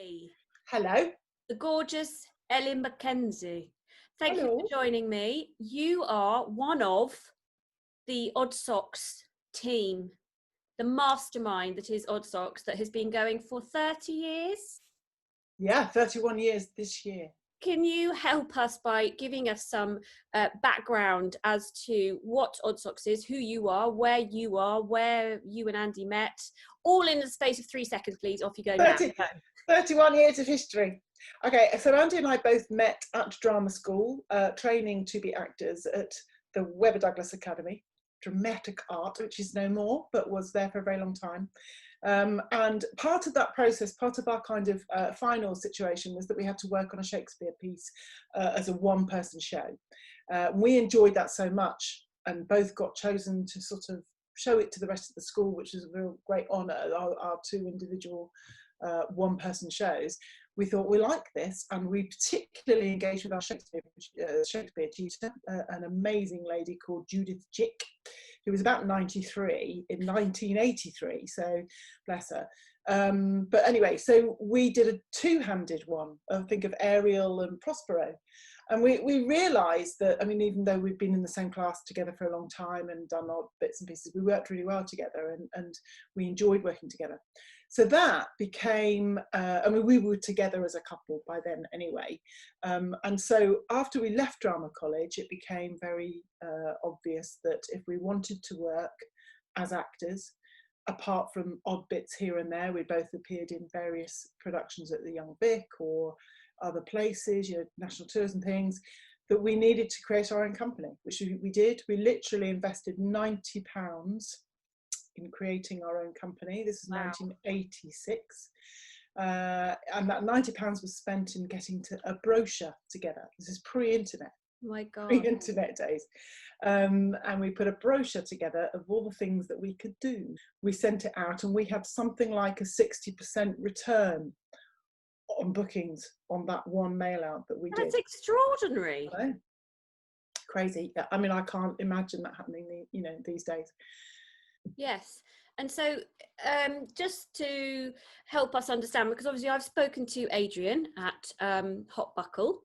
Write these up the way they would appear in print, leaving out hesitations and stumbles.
me, Hello. the gorgeous Ellie Mackenzie. Thank you Hello. for joining me. You are one of the Oddsocks team, the mastermind that is Oddsocks, that has been going for 30 years. Yeah, 31 years this year. Can you help us by giving us some background as to what Oddsocks is, who you are, where you and Andy met, all in the space of 3 seconds, please. Off you go now. 31 years of history. Okay, so Andy and I both met at drama school, training to be actors at the Webber Douglas Academy, dramatic art, which is no more, but was there for a very long time. And part of that process, part of our kind of final situation was that we had to work on a Shakespeare piece as a one-person show. We enjoyed that so much and both got chosen to sort of show it to the rest of the school, which is a real great honour, our two individual one-person shows. We thought we like this, and we particularly engaged with our Shakespeare tutor, an amazing lady called Judith Chick, who was about 93 in 1983, so bless her. But anyway, so we did a two-handed one, I think, of Ariel and Prospero. And we realised that, I mean, even though we've been in the same class together for a long time and done odd bits and pieces, we worked really well together and we enjoyed working together. So that became, I mean, we were together as a couple by then anyway. And so after we left drama college, it became very obvious that if we wanted to work as actors, apart from odd bits here and there, we both appeared in various productions at the Young Vic or other places, you know, national tours and things, that we needed to create our own company, which we did. We literally invested £90 in creating our own company. This is 1986. And that £90 was spent in getting a brochure together. This is pre-internet. Oh my God. Pre-internet days. And we put a brochure together of all the things that we could do. We sent it out and we had something like a 60% return on bookings on that one mail out that we did. That's extraordinary. Crazy. I mean, I can't imagine that happening, you know, these days. Yes. And so just to help us understand, because obviously I've spoken to Adrian at Hot Buckle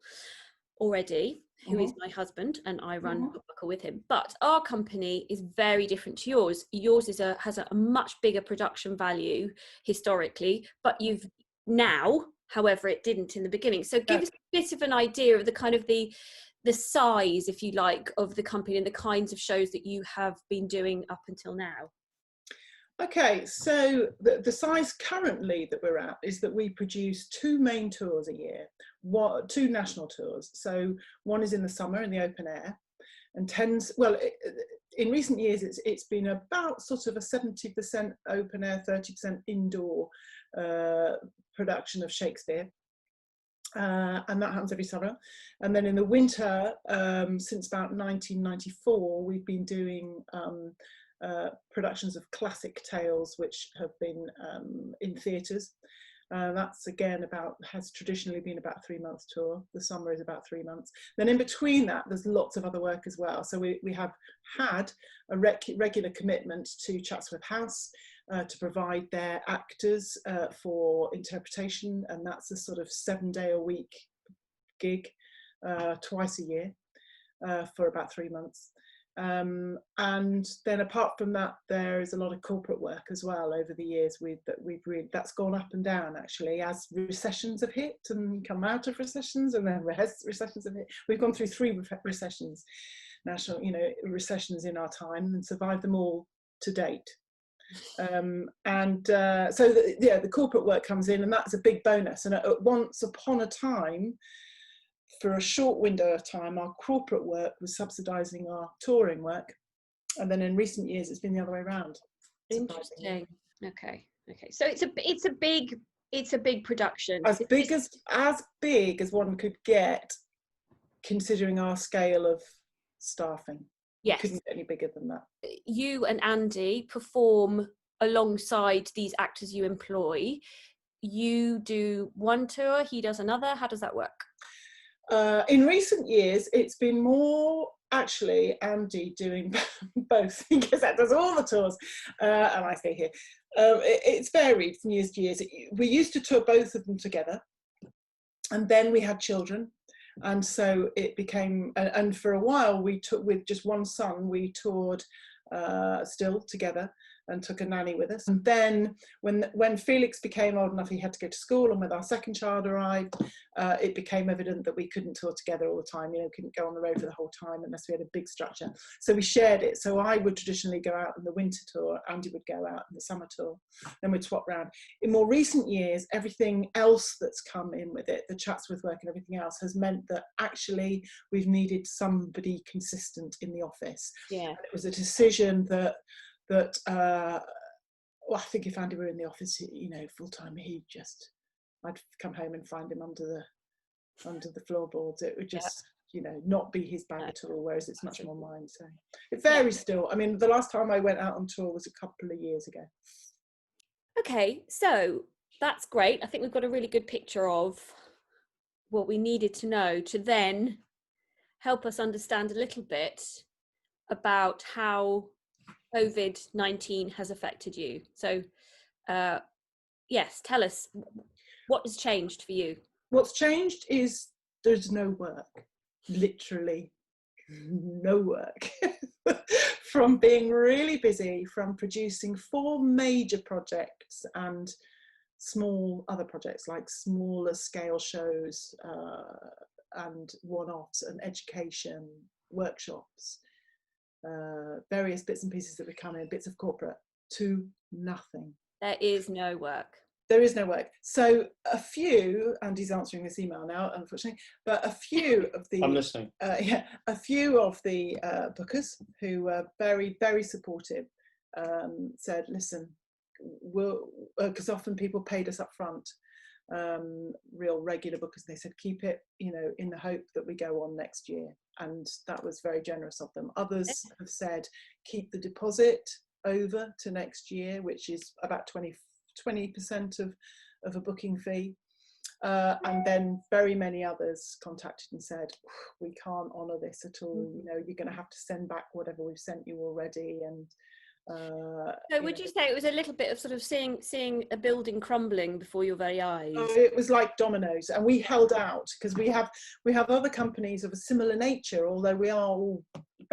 already, who is my husband, and I run Hot Buckle with him. But our company is very different to yours. Yours is has a much bigger production value historically, but you've now, however, it didn't in the beginning. So give us a bit of an idea of the kind of the size, if you like, of the company and the kinds of shows that you have been doing up until now. Okay, so the size currently that we're at is that we produce 2 main tours a year, 2 national tours. So one is in the summer in the open air, and in recent years it's been about sort of a 70% open air, 30% indoor production of Shakespeare. And that happens every summer. And then in the winter, since about 1994, we've been doing productions of classic tales, which have been in theatres. That's again has traditionally been about a 3-month tour. The summer is about 3 months. Then in between that, there's lots of other work as well. So we have had a regular commitment to Chatsworth House to provide their actors for interpretation, and that's a sort of 7-day-a-week gig twice a year for about 3 months. And then apart from that, there is a lot of corporate work as well over the years that's gone up and down actually as recessions have hit and come out of recessions, and then recessions have hit. We've gone through 3 recessions, national, you know, recessions in our time, and survived them all to date. So the corporate work comes in, and that's a big bonus. And once upon a time, for a short window of time, our corporate work was subsidising our touring work, and then in recent years it's been the other way around. Interesting. Okay. So it's a big production. As big as one could get, considering our scale of staffing. Yes. Couldn't get any bigger than that. You and Andy perform alongside these actors you employ. You do one tour, he does another. How does that work? In recent years, it's been more actually Andy doing both, because that does all the tours, and I stay here. It's varied from years to years. We used to tour both of them together, and then we had children, and so it became, and for a while we took, with just one son, we toured still together and took a nanny with us. And then when Felix became old enough, he had to go to school, and when our second child arrived, it became evident that we couldn't tour together all the time, you know, couldn't go on the road for the whole time unless we had a big structure. So we shared it. So I would traditionally go out on the winter tour, Andy would go out on the summer tour, then we'd swap round. In more recent years, everything else that's come in with it, the Chatsworth work and everything else, has meant that actually we've needed somebody consistent in the office. Yeah. And it was a decision that well, I think if Andy were in the office, you know, full time, I'd come home and find him under the floorboards. It would just, you know, not be his bag at all, whereas it's much more mine. So it varies still. I mean, the last time I went out on tour was a couple of years ago. Okay, so that's great. I think we've got a really good picture of what we needed to know to then help us understand a little bit about how COVID-19 has affected you. So yes, tell us, what has changed for you? What's changed is there's no work, literally no work. From being really busy, from producing 4 major projects and small other projects like smaller scale shows and one-offs and education workshops, various bits and pieces that we come in, bits of corporate, to nothing. There is no work. There is no work. So a few, Andy's answering this email now, unfortunately, but a few of the I'm listening. A few of the bookers who were very, very supportive said, listen, we'll, because often people paid us up front, real regular bookers, and they said, keep it, you know, in the hope that we go on next year. And that was very generous of them. Others have said, keep the deposit over to next year, which is about 20% of a booking fee. And then very many others contacted and said, we can't honour this at all, you know, you're going to have to send back whatever we've sent you already. And so would you say it was a little bit of sort of seeing a building crumbling before your very eyes? It was like dominoes, and we held out because we have other companies of a similar nature, although we are all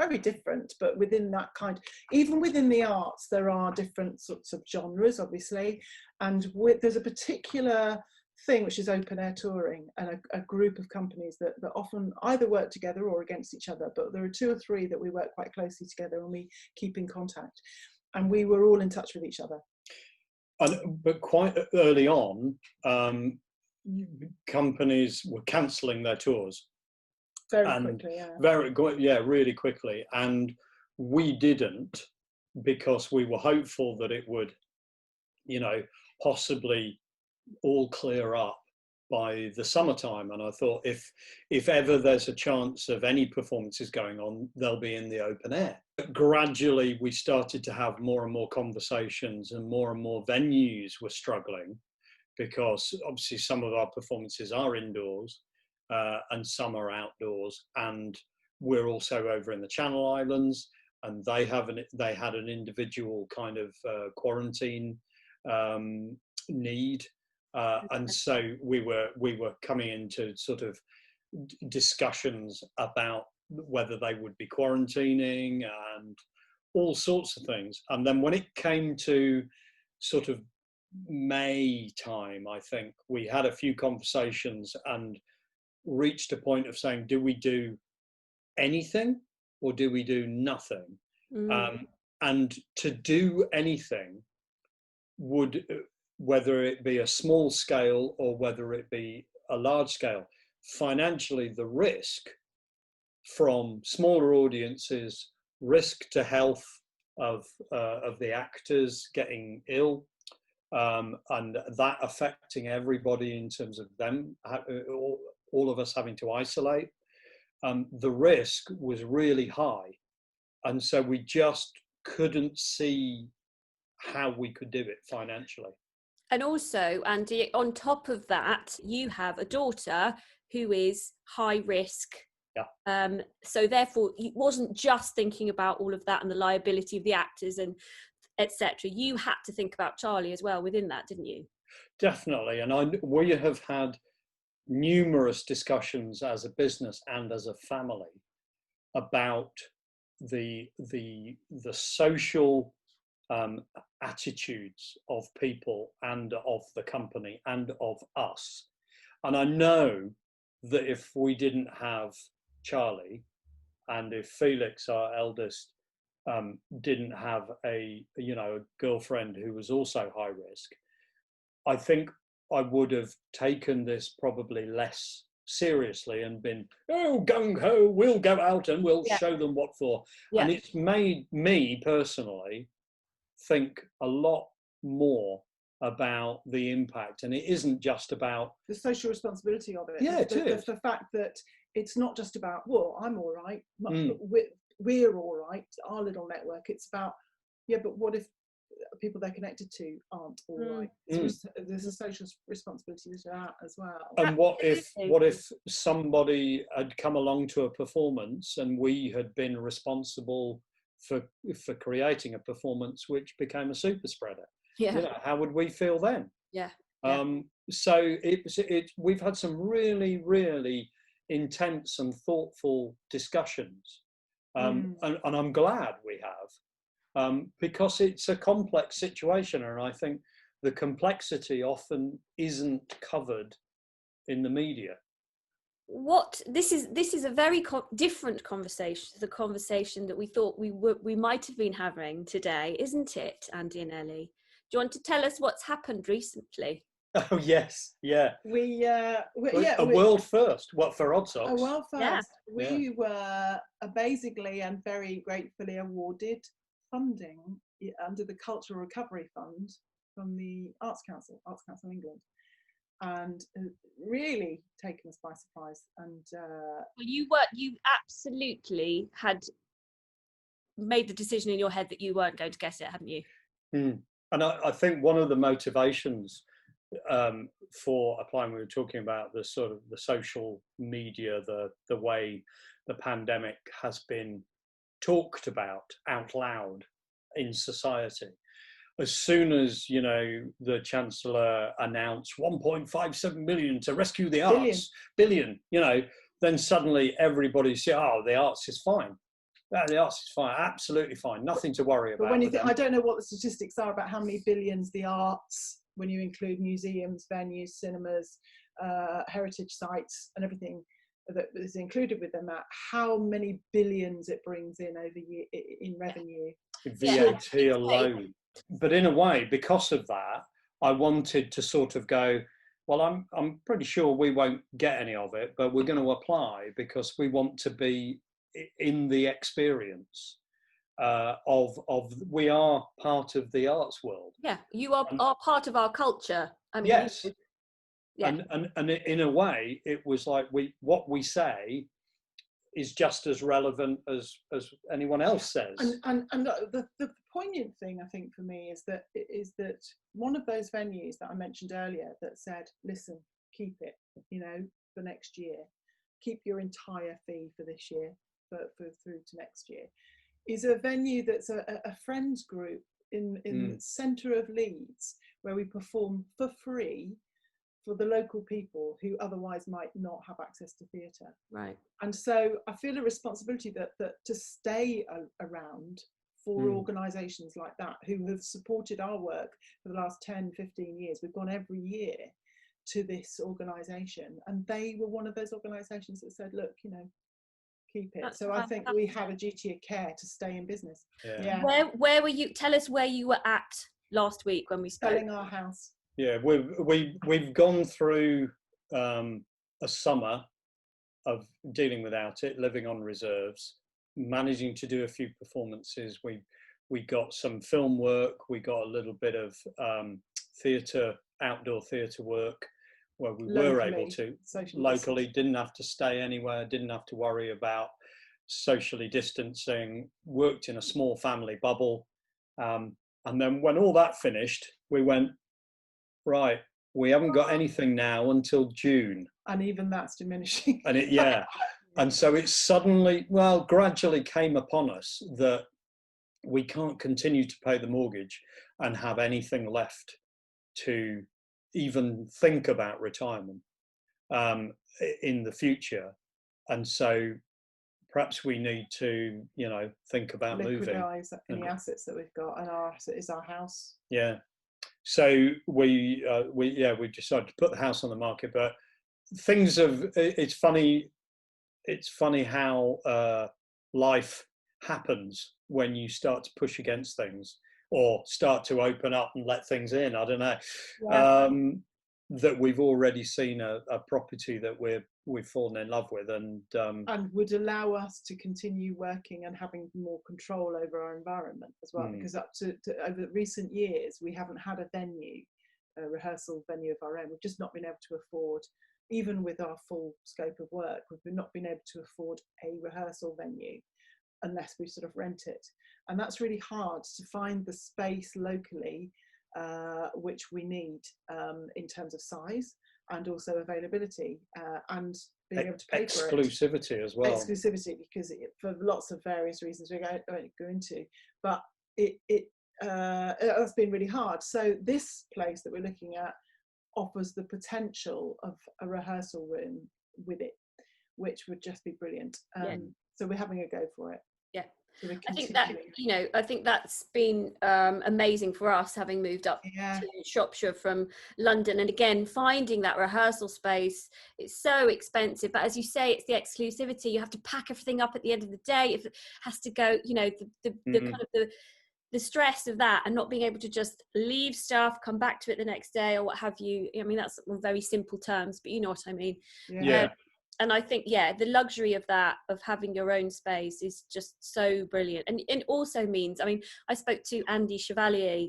very different. But within that kind, even within the arts, there are different sorts of genres, obviously, and there's a particular thing which is open air touring, and a group of companies that often either work together or against each other, but there are 2 or 3 that we work quite closely together and we keep in contact, and we were all in touch with each other. But quite early on, companies were cancelling their tours really quickly, and we didn't, because we were hopeful that it would, you know, possibly all clear up by the summertime. And I thought, if ever there's a chance of any performances going on, they'll be in the open air. But gradually we started to have more and more conversations, and more venues were struggling, because obviously some of our performances are indoors and some are outdoors, and we're also over in the Channel Islands, and they had an individual kind of quarantine need. And so we were coming into sort of discussions about whether they would be quarantining and all sorts of things. And then when it came to sort of May time, I think we had a few conversations and reached a point of saying, do we do anything or do we do nothing? And to do anything would, whether it be a small scale or whether it be a large scale, financially the risk from smaller audiences, risk to health of the actors getting ill, and that affecting everybody in terms of them, all of us having to isolate, the risk was really high. And so we just couldn't see how we could do it financially. And also, Andy, on top of that, you have a daughter who is high risk. So therefore, it wasn't just thinking about all of that and the liability of the actors and etc. You had to think about Charlie as well within that, didn't you? Definitely. And we have had numerous discussions as a business and as a family about the social attitudes of people and of the company and of us. And I know that if we didn't have Charlie, and if Felix, our eldest, didn't have a girlfriend who was also high risk, I think I would have taken this probably less seriously and been, oh, gung ho, we'll go out and we'll show them what for. And it's made me personally think a lot more about the impact, and it isn't just about the social responsibility of it. The fact that it's not just about, well, I'm all right, we're all right, our little network. It's about, but what if people they're connected to aren't all right? There's a social responsibility to that as well. And what if somebody had come along to a performance and we had been responsible for creating a performance which became a super spreader? How would we feel then? So we've had some really, really intense and thoughtful discussions, and I'm glad we have, because it's a complex situation, and I think the complexity often isn't covered in the media. This is a very different conversation to the conversation that we thought we might have been having today, isn't it, Andy and Ellie? Do you want to tell us what's happened recently? Oh yes, a world first. What, for Oddsocks? A world first. We were basically and very gratefully awarded funding under the Cultural Recovery Fund from the Arts Council England, and really taken us by surprise. And you absolutely had made the decision in your head that you weren't going to guess it, hadn't you? And I think one of the motivations for applying, we were talking about the sort of the social media, the way the pandemic has been talked about out loud in society. As soon as, the Chancellor announced 1.57 million to rescue the arts, billion, then suddenly everybody said, oh, the arts is fine. The arts is fine, absolutely fine, nothing to worry about. But when you think, I don't know what the statistics are about how many billions the arts, when you include museums, venues, cinemas, heritage sites and everything that is included within that, how many billions it brings in over year in revenue. VAT alone. But in a way, because of that, I wanted to sort of go, well, I'm pretty sure we won't get any of it, but we're going to apply because we want to be in the experience of we are part of the arts world. Yeah, you are part of our culture. I mean, yes. And in a way, it was like what we say is just as relevant as anyone else says. And the poignant thing, I think, for me is that one of those venues that I mentioned earlier that said, listen, keep it, for next year, keep your entire fee for this year, for through to next year, is a venue that's a friends group in the centre of Leeds, where we perform for free for the local people who otherwise might not have access to theatre. Right. And so I feel a responsibility that to stay around for organisations like that who have supported our work for the last 10, 15 years. We've gone every year to this organisation, and they were one of those organisations that said, look, keep it. That's so fantastic. I think we have a duty of care to stay in business. Yeah. Where were you? Tell us where you were at last week when we spoke. Selling our house. Yeah, we've gone through a summer of dealing without it, living on reserves, managing to do a few performances. We got some film work. We got a little bit of outdoor theatre work, where we were able to locally, didn't have to stay anywhere, didn't have to worry about socially distancing, worked in a small family bubble. And then when all that finished, we went, right, we haven't got anything now until June. And even that's diminishing. And and so it suddenly, gradually came upon us that we can't continue to pay the mortgage and have anything left to even think about retirement in the future. And so perhaps we need to, think about moving. Liquidise any assets that we've got, and our asset is our house. Yeah. So we decided to put the house on the market, but things have. It's funny how life happens when you start to push against things or start to open up and let things in. I don't know. Yeah. That we've already seen a property that we've fallen in love with, and would allow us to continue working and having more control over our environment as well. Because up to over recent years, we haven't had a rehearsal venue of our own. We've just not been able to afford, even with our full scope of work, we've not been able to afford a rehearsal venue unless we sort of rent it. And that's really hard to find the space locally which we need in terms of size and also availability and being able to pay for it. Exclusivity as well. Exclusivity, because for lots of various reasons we won't go into, but that's been really hard. So this place that we're looking at offers the potential of a rehearsal room with it, which would just be brilliant. So we're having a go for it. Yeah. I think that, I think that's been amazing for us, having moved up to Shropshire from London. And again, finding that rehearsal space, it's so expensive. But as you say, it's the exclusivity. You have to pack everything up at the end of the day. If it has to go, the kind of the stress of that, and not being able to just leave stuff, come back to it the next day or what have you. I mean, that's on very simple terms, but you know what I mean. Yeah. And I think, the luxury of that, of having your own space, is just so brilliant. And it also means, I mean, I spoke to Andy Chevalier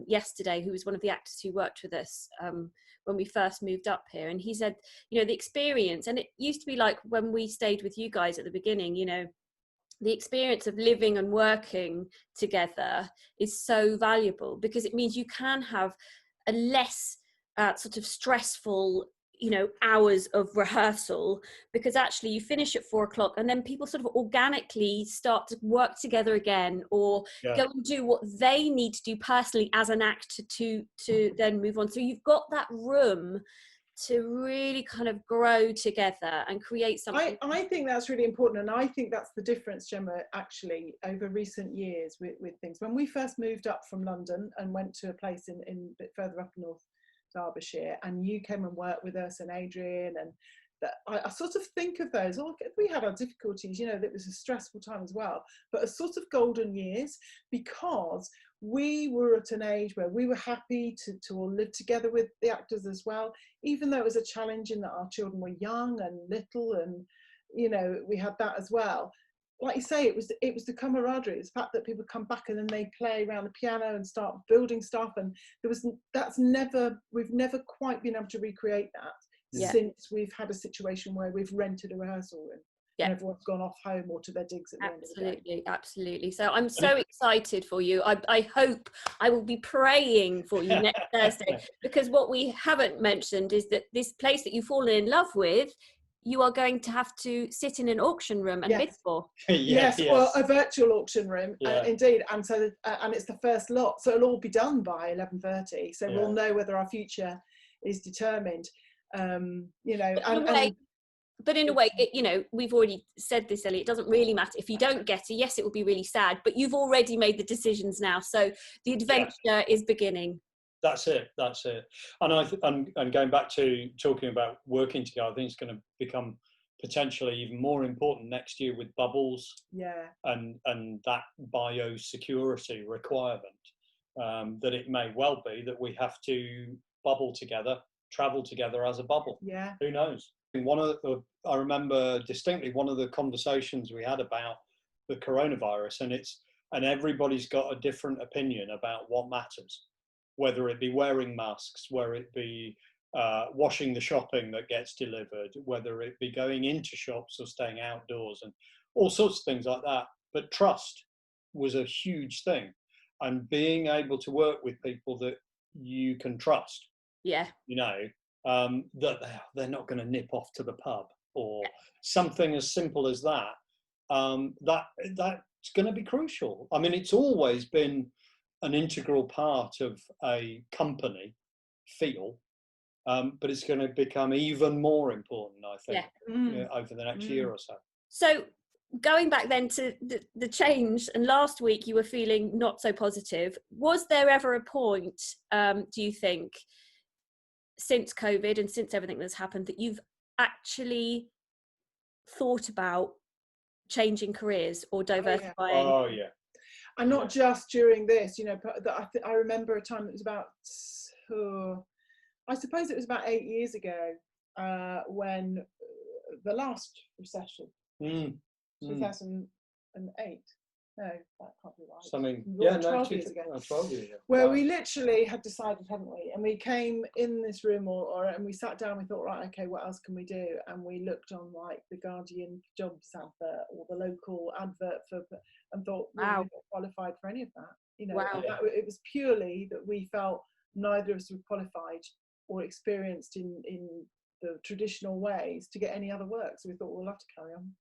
yesterday, who was one of the actors who worked with us when we first moved up here. And he said, the experience, and it used to be like when we stayed with you guys at the beginning, the experience of living and working together is so valuable, because it means you can have a less sort of stressful hours of rehearsal, because actually you finish at 4 o'clock and then people sort of organically start to work together again, or go and do what they need to do personally as an actor to then move on. So you've got that room to really kind of grow together and create something. I think that's really important, and I think that's the difference, Gemma, actually over recent years with things. When we first moved up from London and went to a place in a bit further up north, Derbyshire, and you came and worked with us and Adrian, and that I sort of think of those, we had our difficulties, that was a stressful time as well, but a sort of golden years, because we were at an age where we were happy to all live together with the actors as well, even though it was a challenge in that our children were young and little, and we had that as well. Like you say, it was the camaraderie, the fact that people come back and then they play around the piano and start building stuff, and we've never quite been able to recreate that since we've had a situation where we've rented a rehearsal room and everyone's gone off home or to their digs at the end of the day. Absolutely. So I'm so excited for you. I hope, I will be praying for you next Thursday, because what we haven't mentioned is that this place that you've fallen in love with, you are going to have to sit in an auction room and bid for. Yes, well, a virtual auction room, indeed. And so, and it's the first lot, so it'll all be done by 11:30. So we'll know whether our future is determined. But in a way, we've already said this, Ellie, it doesn't really matter if you don't get it. Yes, it will be really sad, but you've already made the decisions now. So the adventure is beginning. That's it. And going back to talking about working together, I think it's going to become potentially even more important next year with bubbles. And that biosecurity requirement, that it may well be that we have to bubble together, travel together as a bubble. Who knows? I remember distinctly one of the conversations we had about the coronavirus, and everybody's got a different opinion about what matters. Whether it be wearing masks, whether it be washing the shopping that gets delivered, whether it be going into shops or staying outdoors, and all sorts of things like that. But trust was a huge thing, and being able to work with people that you can trust. That they're not going to nip off to the pub or something as simple as that. That it's going to be crucial. I mean, it's always been an integral part of a company feel, but it's going to become even more important, I think, over the next year or so. So going back then to the change, and last week you were feeling not so positive. Was there ever a point, do you think, since COVID and since everything that's happened, that you've actually thought about changing careers or diversifying? Oh yeah. And not just during this, you know, I remember a time, it was about, I suppose it was about 8 years ago, when the last recession, 2008. No, that can't be right. Something, 12 years ago. 12 years ago. Where we literally had decided, hadn't we? And we came in this room, and we sat down. We thought, right, okay, what else can we do? And we looked on like the Guardian jobs advert or the local advert and thought, wow, we're not qualified for any of that. You know, it was purely that we felt neither of us were qualified or experienced in the traditional ways to get any other work. So we thought, we'll have to carry on.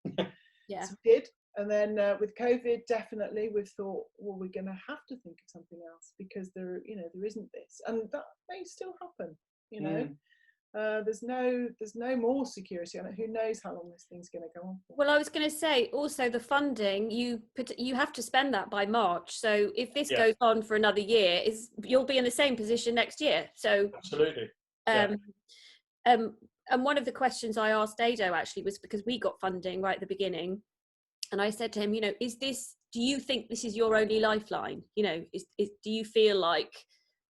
Yeah. So we did. And then with COVID, definitely we've thought, well, we're going to have to think of something else, because there isn't this, and that may still happen. You know, there's no more security on it. Who knows how long this thing's going to go on for? Well, I was going to say also the funding, you have to spend that by March. So if this goes on for another year, you'll be in the same position next year. So absolutely. And one of the questions I asked Ado actually was because we got funding right at the beginning. And I said to him, you know, do you think this is your only lifeline? You know, do you feel like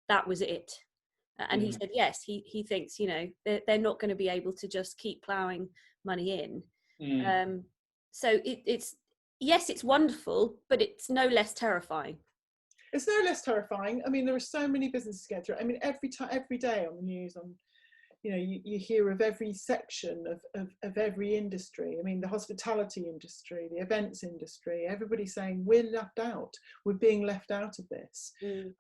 that was it? And he said, yes, he thinks, you know, they're not going to be able to just keep ploughing money in. So it's wonderful, but it's no less terrifying. It's no less terrifying. I mean, there are so many businesses to get through. I mean, every day on the news, you know, you hear of every section of every industry. I mean, the hospitality industry, the events industry, everybody's saying we're left out. We're being left out of this.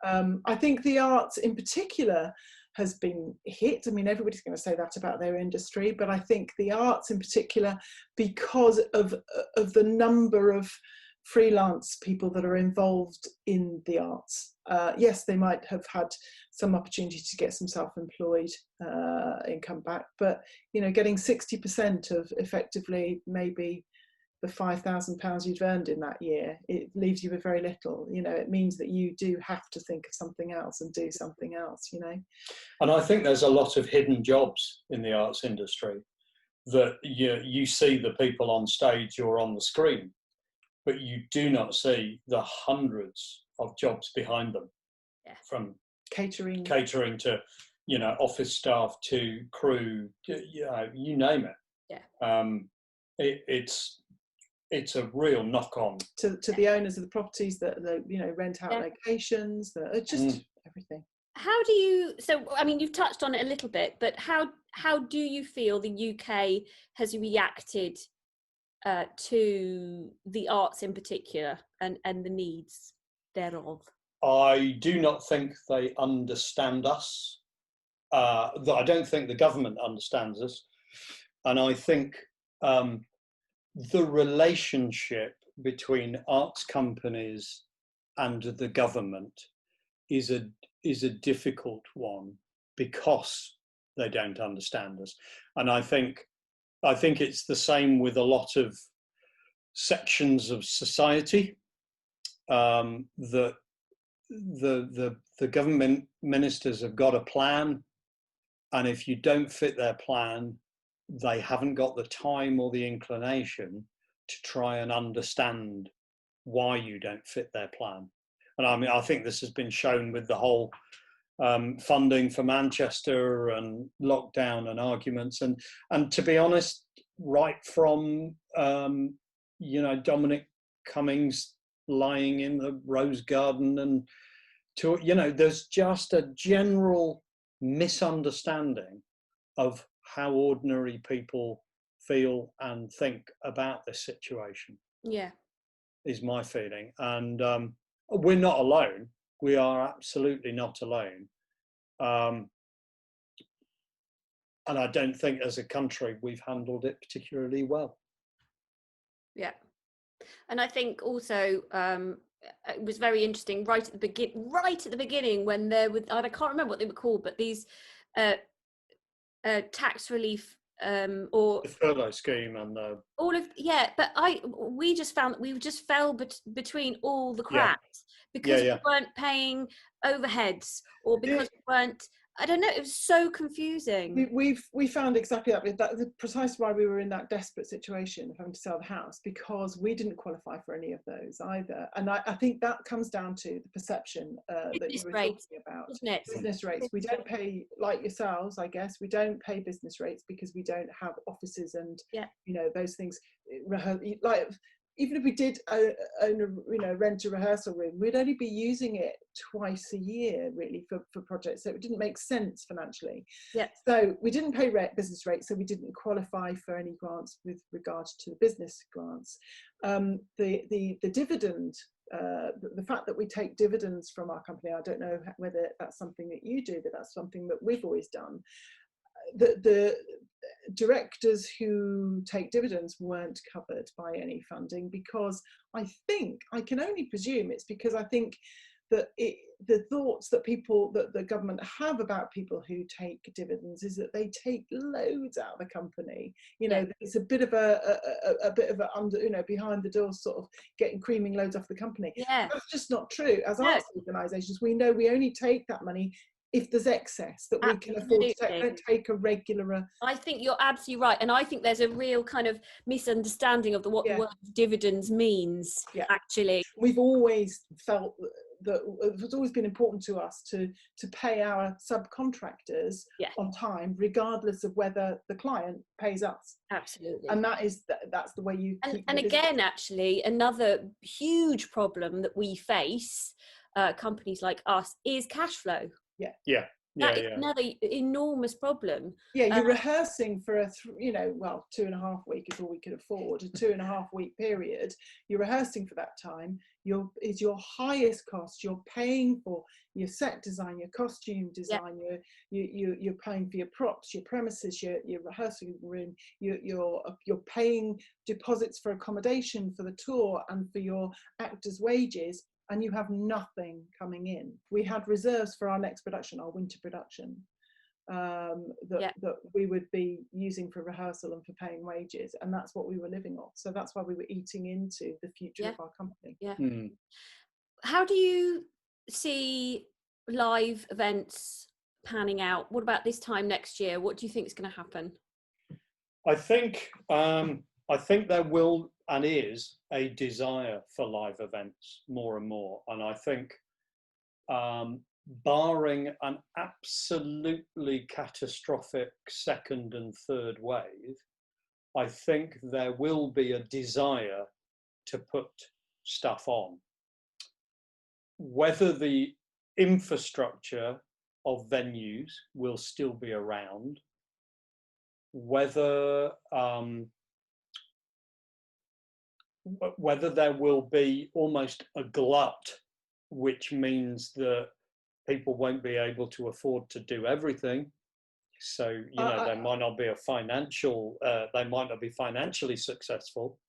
I think the arts in particular has been hit. I mean, everybody's going to say that about their industry, but I think the arts in particular, because of the number of freelance people that are involved in the arts. Yes, they might have had some opportunity to get some self-employed income back, but you know, getting 60% of effectively maybe the £5,000 you've earned in that year, it leaves you with very little. You know, it means that you do have to think of something else and do something else, you know. And I think there's a lot of hidden jobs in the arts industry that you see the people on stage or on the screen, but you do not see the hundreds of jobs behind them, from catering to, you know, office staff to crew, you know, you name it. It's a real knock-on to the owners of the properties that you know, rent out locations, just everything. How do you? So, I mean, you've touched on it a little bit, but how do you feel the UK has reacted to the arts in particular and the needs thereof? I do not think they understand us. I don't think the government understands us. And I think the relationship between arts companies and the government is a difficult one because they don't understand us. And I think it's the same with a lot of sections of society, that the government ministers have got a plan, and if you don't fit their plan, they haven't got the time or the inclination to try and understand why you don't fit their plan. And I mean, I think this has been shown with the whole funding for Manchester and lockdown and arguments, and to be honest, right from you know, Dominic Cummings lying in the Rose Garden, and to, you know, there's just a general misunderstanding of how ordinary people feel and think about this situation. Yeah, is my feeling. And we're not alone. We are absolutely not alone. And I don't think as a country we've handled it particularly well. Yeah. And I think also it was very interesting right at the beginning when there was, I can't remember what they were called, but these tax relief or the furlough scheme and the all of but we just found that we just fell between all the cracks because we weren't paying overheads or because we weren't, I don't know, it was so confusing. We found exactly that's precisely why we were in that desperate situation of having to sell the house, because we didn't qualify for any of those either. And I think that comes down to the perception that you were talking about. Business rates. We don't pay, like yourselves, I guess, we don't pay business rates because we don't have offices and you know, those things. Like, even if we did rent a rehearsal room, we'd only be using it twice a year really for projects, so it didn't make sense financially. So we didn't pay business rates, so we didn't qualify for any grants with regards to the business grants. The dividend, the fact that we take dividends from our company, I don't know whether that's something that you do, but that's something that we've always done. The directors who take dividends weren't covered by any funding, because I can only presume it's because I think that the thoughts that the government have about people who take dividends is that they take loads out of the company. You know, it's a bit of a under, you know, behind the door sort of creaming loads off the company. That's just not true. As arts organisations, we know we only take that money if there's excess that we can afford to take. Don't take a regular. I think you're absolutely right, and I think there's a real kind of misunderstanding of what the word dividends means. Actually, we've always felt that it's always been important to us to pay our subcontractors on time, regardless of whether the client pays us. Absolutely. And that's the way you keep. And again, actually, another huge problem that we face, companies like us, is cash flow. That is another enormous problem. You're rehearsing for 2.5 week is all we could afford, a 2.5 week period. You're rehearsing for that time. Is your highest cost. You're paying for your set design, your costume design, you're paying for your props, your premises, your rehearsing room. You're paying deposits for accommodation for the tour and for your actors' wages. And you have nothing coming in. We had reserves for our next production, our winter production, that we would be using for rehearsal and for paying wages, and that's what we were living off. So that's why we were eating into the future of our company. How do you see live events panning out? What about this time next year? What do you think is going to happen? I think there will and is a desire for live events more and more, and I think barring an absolutely catastrophic second and third wave, I think there will be a desire to put stuff on. Whether the infrastructure of venues will still be around, whether there will be almost a glut, which means that people won't be able to afford to do everything. So, there might not be they might not be financially successful.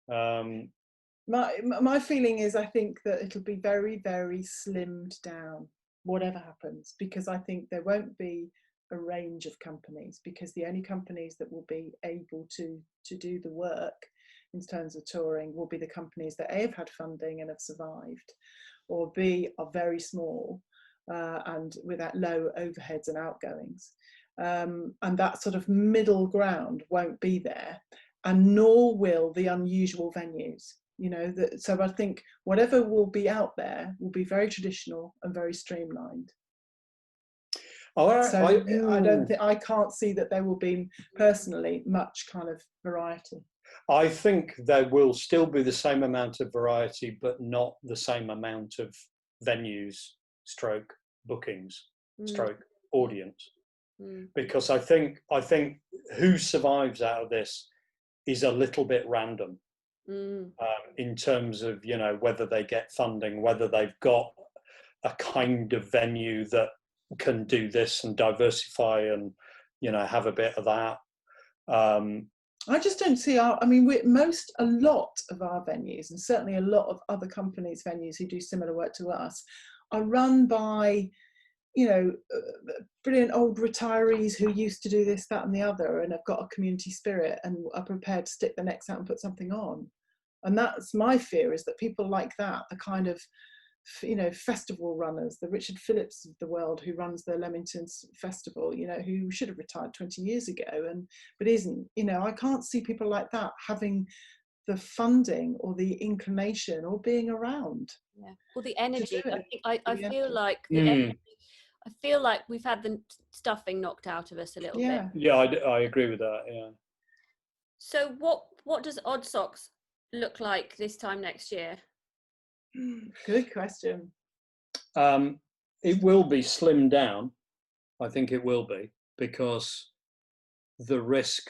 My feeling is, I think that it'll be very, very slimmed down, whatever happens, because I think there won't be a range of companies, because the only companies that will be able to do the work in terms of touring will be the companies that A, have had funding and have survived, or B, are very small and without low overheads and outgoings. And that sort of middle ground won't be there, and nor will the unusual venues. So I think whatever will be out there will be very traditional and very streamlined. I can't see that there will be personally much kind of variety. I think there will still be the same amount of variety, but not the same amount of venues, stroke bookings, stroke audience. Because I think who survives out of this is a little bit random in terms of, whether they get funding, whether they've got a kind of venue that can do this and diversify and, have a bit of that. I just don't see I mean, a lot of our venues, and certainly a lot of other companies' venues who do similar work to us, are run by, brilliant old retirees who used to do this, that and the other, and have got a community spirit and are prepared to stick their necks out and put something on. And that's my fear, is that people like that, the kind of, festival runners, the Richard Phillips of the world who runs the Leamington's Festival, who should have retired 20 years ago, but isn't, I can't see people like that having the funding or the inclination or being around. Yeah, or the energy. I Yeah. feel like the energy, I feel like we've had the stuffing knocked out of us a little bit. Yeah, I agree with that. Yeah. So what does Oddsocks look like this time next year? Good question. It will be slimmed down. I think it will be, because the risk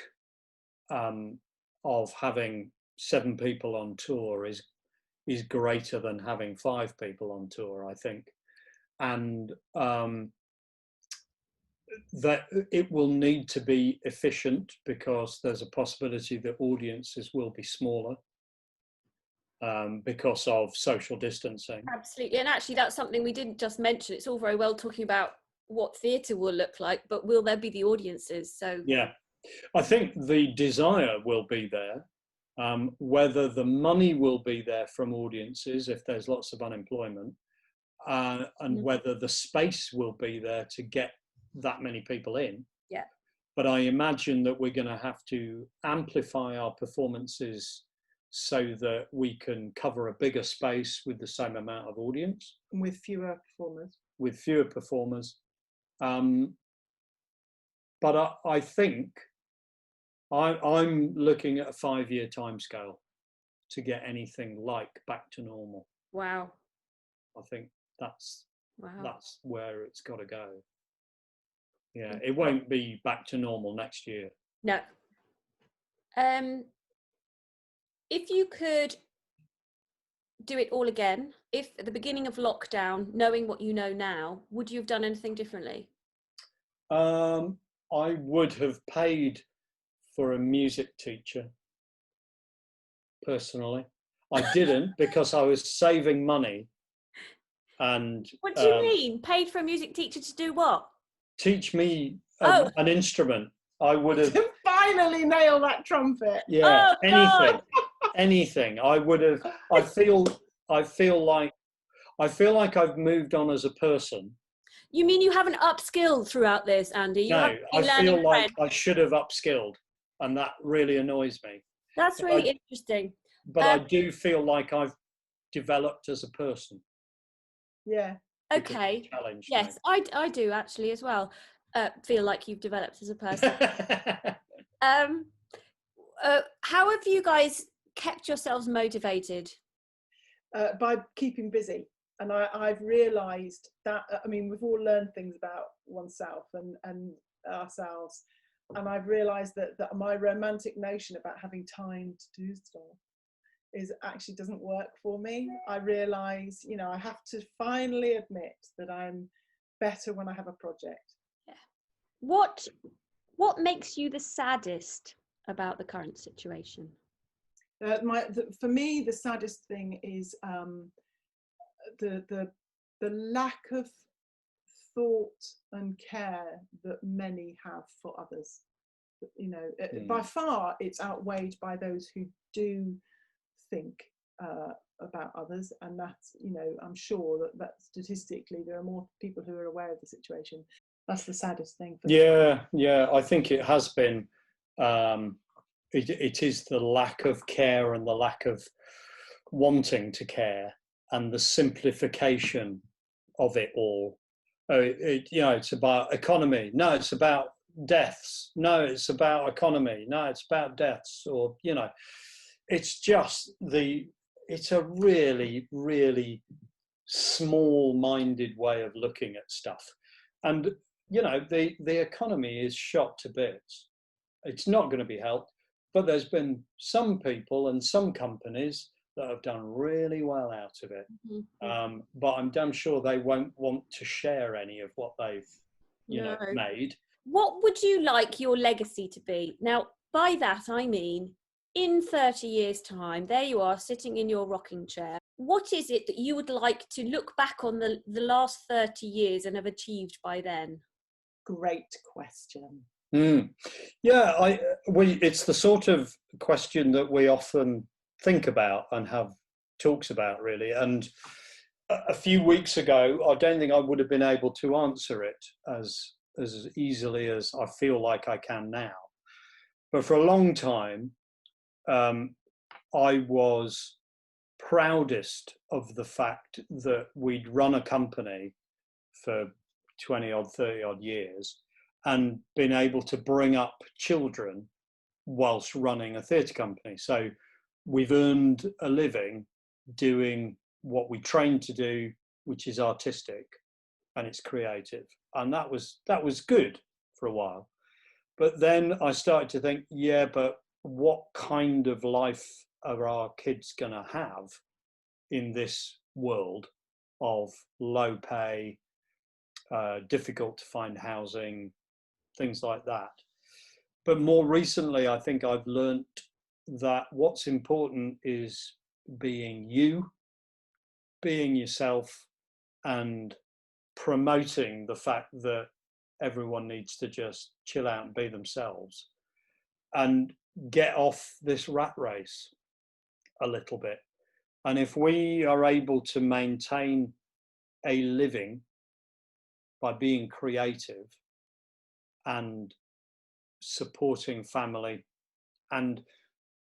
of having 7 people on tour is greater than having 5 people on tour, I think. And that it will need to be efficient, because there's a possibility that audiences will be smaller because of social distancing. Absolutely. And actually, that's something we didn't just mention. It's all very well talking about what theatre will look like, but will there be the audiences? So yeah, I think the desire will be there. Whether the money will be there from audiences if there's lots of unemployment, and whether the space will be there to get that many people in. Yeah. But I imagine that we're going to have to amplify our performances so that we can cover a bigger space with the same amount of audience. With fewer performers. With fewer performers. But I think I'm looking at a 5-year timescale to get anything like back to normal. Wow. I think that's where it's got to go. Yeah, it won't be back to normal next year. No. If you could do it all again, if at the beginning of lockdown, knowing what you know now, would you have done anything differently? I would have paid for a music teacher, personally. I didn't, because I was saving money. And what do you mean? Paid for a music teacher to do what? Teach me an instrument. I would have finally nail that trumpet. Yeah, anything. I would have. I feel like I've moved on as a person. You mean you haven't upskilled throughout this, Andy? No, I feel like I should have upskilled, and that really annoys me. That's really interesting. But I do feel like I've developed as a person. Yeah. Okay. Yes, I do actually as well. Feel like you've developed as a person. How have you guys kept yourselves motivated? By keeping busy. And I've realised that, we've all learned things about oneself and ourselves. And I've realised that my romantic notion about having time to do stuff actually doesn't work for me. I realise, I have to finally admit that I'm better when I have a project. Yeah. What makes you the saddest about the current situation? For me, the saddest thing is the lack of thought and care that many have for others. By far, it's outweighed by those who do think about others, and that's, I'm sure that statistically there are more people who are aware of the situation. That's the saddest thing. Yeah, I think it has been. It is the lack of care and the lack of wanting to care and the simplification of it all. It's about economy. No, it's about deaths. No, it's about economy. No, it's about deaths. Or, it's just it's a really, really small-minded way of looking at stuff. And, the economy is shot to bits. It's not going to be helped. But there's been some people and some companies that have done really well out of it. Mm-hmm. But I'm damn sure they won't want to share any of what they've made. What would you like your legacy to be? Now, by that I mean, in 30 years' time, there you are sitting in your rocking chair. What is it that you would like to look back on the last 30 years and have achieved by then? Great question. Yeah, it's the sort of question that we often think about and have talks about, really. And a few weeks ago, I don't think I would have been able to answer it as easily as I feel like I can now. But for a long time, I was proudest of the fact that we'd run a company for 20 odd, 30 odd years and been able to bring up children whilst running a theatre company. So we've earned a living doing what we trained to do, which is artistic and it's creative. And that was good for a while. But then I started to think, yeah, but what kind of life are our kids going to have in this world of low pay, difficult to find housing, things like that? But more recently, I think I've learnt that what's important is being you, being yourself, and promoting the fact that everyone needs to just chill out and be themselves and get off this rat race a little bit. And if we are able to maintain a living by being creative and supporting family and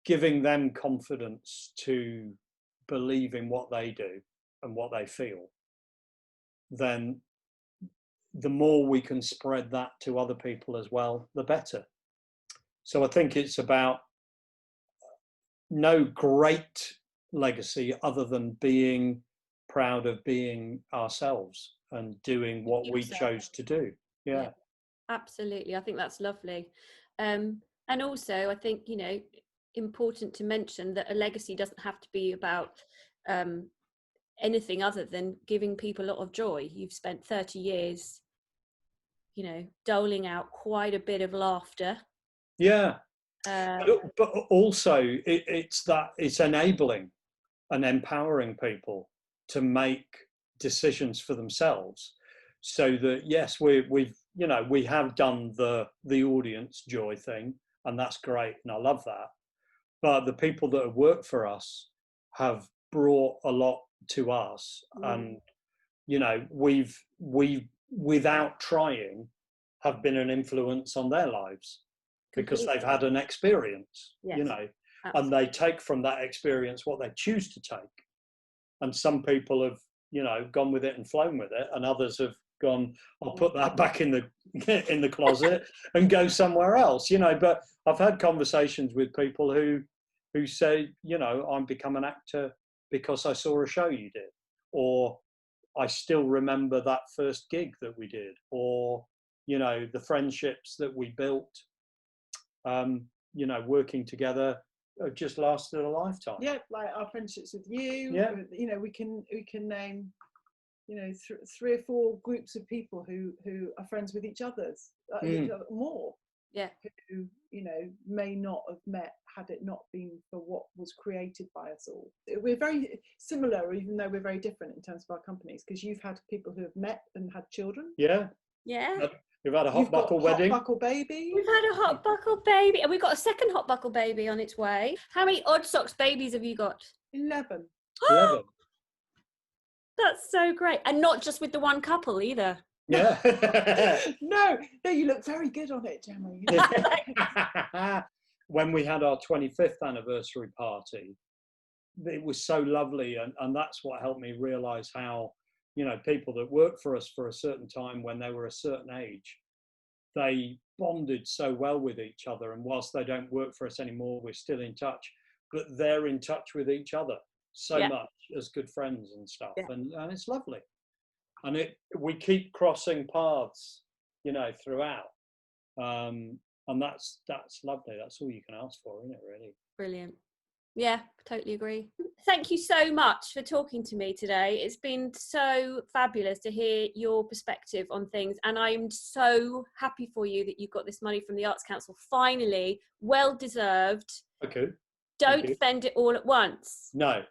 giving them confidence to believe in what they do and what they feel, then the more we can spread that to other people as well, the better. So I think it's about no great legacy other than being proud of being ourselves and doing what we chose to do. Yeah. Absolutely. I think that's lovely. And also, I think, important to mention that a legacy doesn't have to be about anything other than giving people a lot of joy. You've spent 30 years, doling out quite a bit of laughter. Yeah. But also it's enabling and empowering people to make decisions for themselves, so that yes, we have done the audience joy thing, and that's great, and I love that. But the people that have worked for us have brought a lot to us, and we've without trying have been an influence on their lives. Completely. Because they've had an experience, Absolutely. And they take from that experience what they choose to take. And some people have, gone with it and flown with it, and others have gone, I'll put that back in the closet and go somewhere else, But I've had conversations with people who say, I'm become an actor because I saw a show you did, or I still remember that first gig that we did, or the friendships that we built. Working together just lasted a lifetime. Yeah, like our friendships with you. Yeah. We can name, 3 or 4 groups of people who are friends with each other's, more. Yeah. Who may not have met had it not been for what was created by us all. We're very similar, even though we're very different in terms of our companies, because you've had people who have met and had children. Yeah. We've had a hot buckle wedding. Hot buckle baby. We've had a hot buckle baby, and we've got a second hot buckle baby on its way. How many Oddsocks babies have you got? 11. 11. That's so great, and not just with the one couple either. Yeah. No, you look very good on it, Gemma. When we had our 25th anniversary party, it was so lovely, and that's what helped me realise how, people that worked for us for a certain time when they were a certain age, they bonded so well with each other. And whilst they don't work for us anymore, we're still in touch, but they're in touch with each other so much as good friends and stuff. And it's lovely. And we keep crossing paths, throughout. And that's lovely. That's all you can ask for, isn't it, really? Brilliant. Yeah, totally agree. Thank you so much for talking to me today. It's been so fabulous to hear your perspective on things, and I'm so happy for you that you got this money from the Arts Council. Finally, well deserved. Okay. Don't spend it all at once. No,